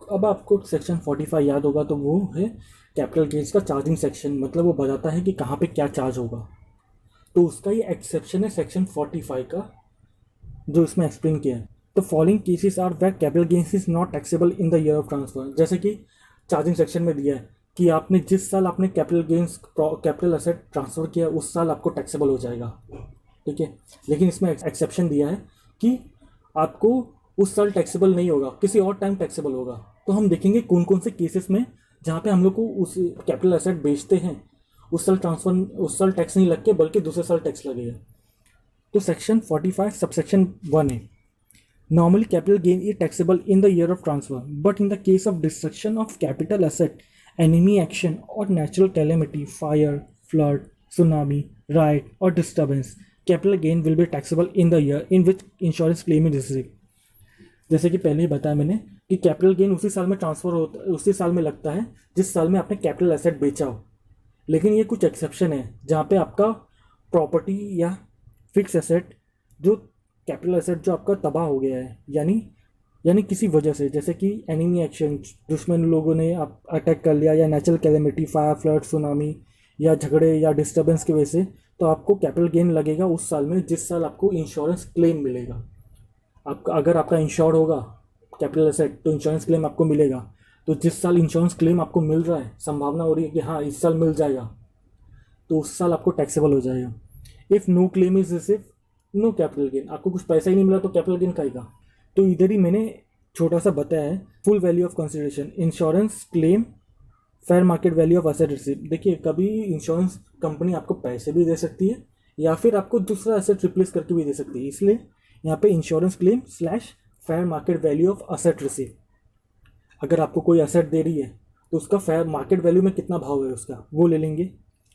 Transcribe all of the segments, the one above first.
अब आपको सेक्शन 45 याद होगा, तो वो है कैपिटल गेन्स का चार्जिंग सेक्शन, मतलब वो बताता है कि कहाँ पे क्या चार्ज होगा। तो उसका ये एक्सेप्शन है सेक्शन 45 का, जो इसमें एक्सप्लेन किया है। तो following cases are where capital gains is not taxable in the year of transfer. जैसे कि चार्जिंग सेक्शन में दिया है कि आपने जिस साल आपने capital gains capital asset transfer किया उस साल आपको टैक्सेबल हो जाएगा, ठीक है। लेकिन इसमें एक्सेप्शन दिया है कि आपको उस साल टैक्सेबल नहीं होगा, किसी और टाइम टैक्सेबल होगा। तो हम देखेंगे कौन कौन से केसेस में जहाँ पे हम लोग को उस कैपिटल एसेट बेचते हैं उस साल टैक्स नहीं लग के बल्कि दूसरे साल टैक्स लगेगा। तो सेक्शन 45 सबसेक्शन 1 है, normally capital gain is taxable in the year of transfer, but in the case of destruction of capital asset, enemy action और natural calamity, fire, flood, tsunami, riot और disturbance, capital gain will be taxable in the year in which insurance claim is receive. जैसे कि पहले ही बताया मैंने कि capital gain उसी साल में ट्रांसफर होता है, उसी साल में लगता है जिस साल में आपने कैपिटल एसेट बेचा हो। लेकिन ये कुछ एक्सेप्शन है जहाँ पे आपका प्रॉपर्टी या फिक्स एसेट जो कैपिटल एसेट जो आपका तबाह हो गया है, यानी किसी वजह से, जैसे कि एनिमी एक्शन, दुश्मन लोगों ने आप अटैक कर लिया, या natural calamity, fire, flood, tsunami या झगड़े या डिस्टर्बेंस की वजह से, तो आपको कैपिटल गेन लगेगा उस साल में जिस साल आपको इंश्योरेंस क्लेम मिलेगा। आपका अगर आपका इंश्योर्ड होगा कैपिटल एसेट तो इंश्योरेंस क्लेम आपको मिलेगा। तो जिस साल इंश्योरेंस क्लेम आपको मिल रहा है, संभावना हो रही है कि हाँ इस साल मिल जाएगा, तो उस साल आपको टैक्सेबल हो जाएगा। If no claim is receive no capital gain, आपको कुछ पैसा ही नहीं मिला तो कैपिटल गेन खाएगा। तो इधर ही मैंने छोटा सा बताया है full value of consideration, insurance claim, fair market value of asset receive. देखिए कभी इंश्योरेंस कंपनी आपको पैसे भी दे सकती है या फिर आपको दूसरा एसेट रिप्लेस करके भी दे सकती है, इसलिए यहाँ पे insurance claim slash fair market value of asset receive. अगर आपको कोई एसेट दे रही है तो उसका फेयर मार्केट वैल्यू में कितना भाव है उसका वो ले लेंगे,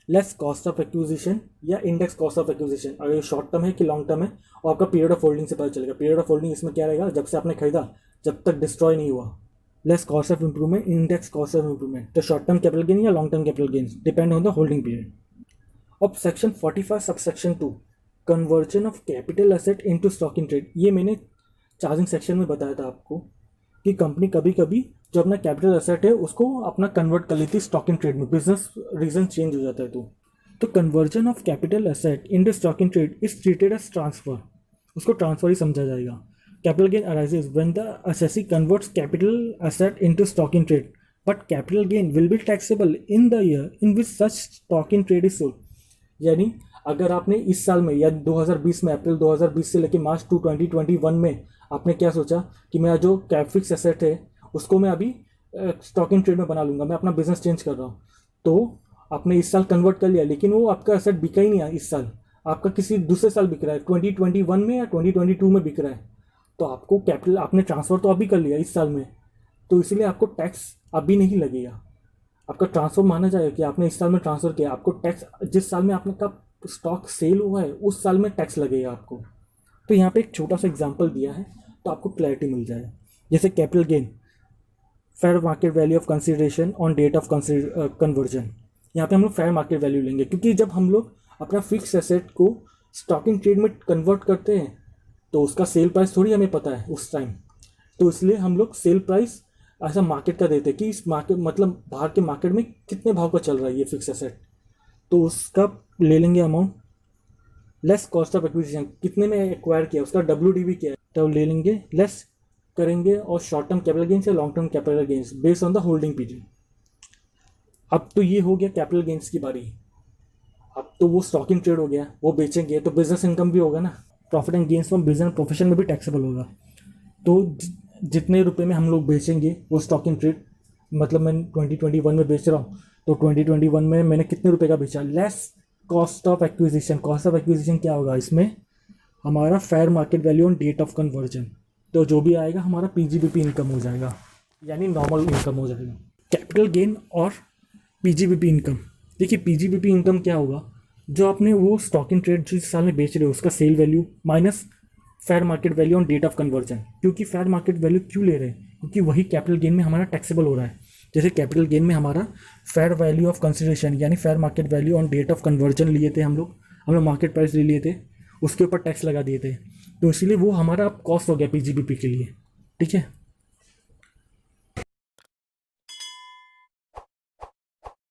लेस कॉस्ट ऑफ एक्विजिशन या इंडेक्स कॉस्ट ऑफ एक्विजिशन, अगर ये शॉर्ट टर्म है कि लॉन्ग टर्म है, और आपका पीरियड ऑफ होल्डिंग से पता चलेगा। पीरियड ऑफ होल्डिंग इसमें क्या रहेगा, जब से आपने खरीदा जब तक डिस्ट्रॉय नहीं हुआ। Less cost of improvement, index cost of improvement, तो शॉर्ट टर्म कैपिटल गेन या long term capital gain depend on the holding period. अब section 45 subsection 2, conversion of capital asset into stock in trade. ये मैंने charging section में बताया था आपको कि कंपनी कभी कभी जो अपना कैपिटल एसेट है उसको अपना कन्वर्ट कर लेती है स्टॉक इन ट्रेड में, बिजनेस रीजन चेंज हो जाता है। तो conversion of capital asset in the stock in trade is treated as transfer, उसको ट्रांसफर ही समझा जाएगा। Capital gain arises when the assessee converts capital asset into stock in trade, but capital gain will be taxable in the year in which such stock in trade is sold. यानी अगर आपने इस साल में या 2020 में, अप्रैल 2020 से लेकर मार्च 2021 में आपने क्या सोचा कि मेरा जो फिक्स एसेट है उसको मैं अभी स्टॉक इन ट्रेड में बना लूँगा, मैं अपना बिजनेस चेंज कर रहा हूँ, तो आपने इस साल कन्वर्ट कर लिया, लेकिन वो आपका एसेट बिका ही नहीं है इस साल, आपका किसी दूसरे साल बिक रहा है, 2021 में या 2022 में बिक रहा है, तो आपको कैपिटल आपने ट्रांसफ़र तो अभी कर लिया इस साल में, तो इसलिए आपको टैक्स अभी नहीं लगेगा। आपका ट्रांसफ़र माना जाएगा कि आपने इस साल में ट्रांसफ़र किया, आपको टैक्स जिस साल में आपने का स्टॉक सेल हुआ है उस साल में टैक्स लगेगा आपको। तो यहाँ पे एक छोटा सा एग्जांपल दिया है तो आपको क्लैरिटी मिल जाएगा। जैसे capital gain, fair market value of consideration on date of conversion, यहाँ पे हम लोग फेयर मार्केट वैल्यू लेंगे, क्योंकि जब हम लोग अपना फिक्स एसेट को स्टॉकिंग ट्रेड में कन्वर्ट करते हैं तो उसका सेल प्राइस थोड़ी हमें पता है उस टाइम, तो इसलिए हम लोग सेल प्राइस ऐसा मार्केट का देते हैं कि इस मार्केट मतलब बाहर के मार्केट में कितने भाव का चल रहा है ये फिक्स एसेट, तो उसका ले लेंगे amount, less cost of acquisition, कितने में एक्वायर किया उसका WDV क्या है, तो ले लेंगे, लेस करेंगे, और शॉर्ट टर्म कैपिटल गेन्स या long term capital gains based on the holding period. अब तो ये हो गया कैपिटल गेन्स की बारी। अब तो वो स्टॉक इन ट्रेड हो गया, वो बेचेंगे तो बिजनेस इनकम भी होगा ना, profit and gains from business profession में भी टैक्सेबल होगा। तो जितने रुपए में हम लोग बेचेंगे वो स्टॉक इन ट्रेड, मतलब मैं 2021 में बेच रहा हूँ तो 2021 में मैंने कितने रुपए का बेचा, less cost of acquisition. Cost of acquisition क्या होगा इसमें, हमारा fair market value on date of conversion, तो जो भी आएगा हमारा PGBP इनकम हो जाएगा, यानी नॉर्मल इनकम हो जाएगा। कैपिटल गेन और PGBP इनकम, देखिए PGBP इनकम क्या होगा, जो आपने वो स्टॉक इन ट्रेड जिस साल में बेच रहे हो उसका sale value minus fair market value on date of conversion. क्योंकि फेयर मार्केट वैल्यू क्यों ले रहे हैं, क्योंकि वही कैपिटल गेन में हमारा टैक्सेबल हो रहा है। जैसे कैपिटल गेन में हमारा फेयर वैल्यू ऑफ कंसिडरेशन यानी fair market value on date of conversion लिए थे हम लोग मार्केट प्राइस ले लिए थे, उसके ऊपर टैक्स लगा दिए थे, तो इसीलिए वो हमारा कॉस्ट हो गया PGBP के लिए, ठीक है।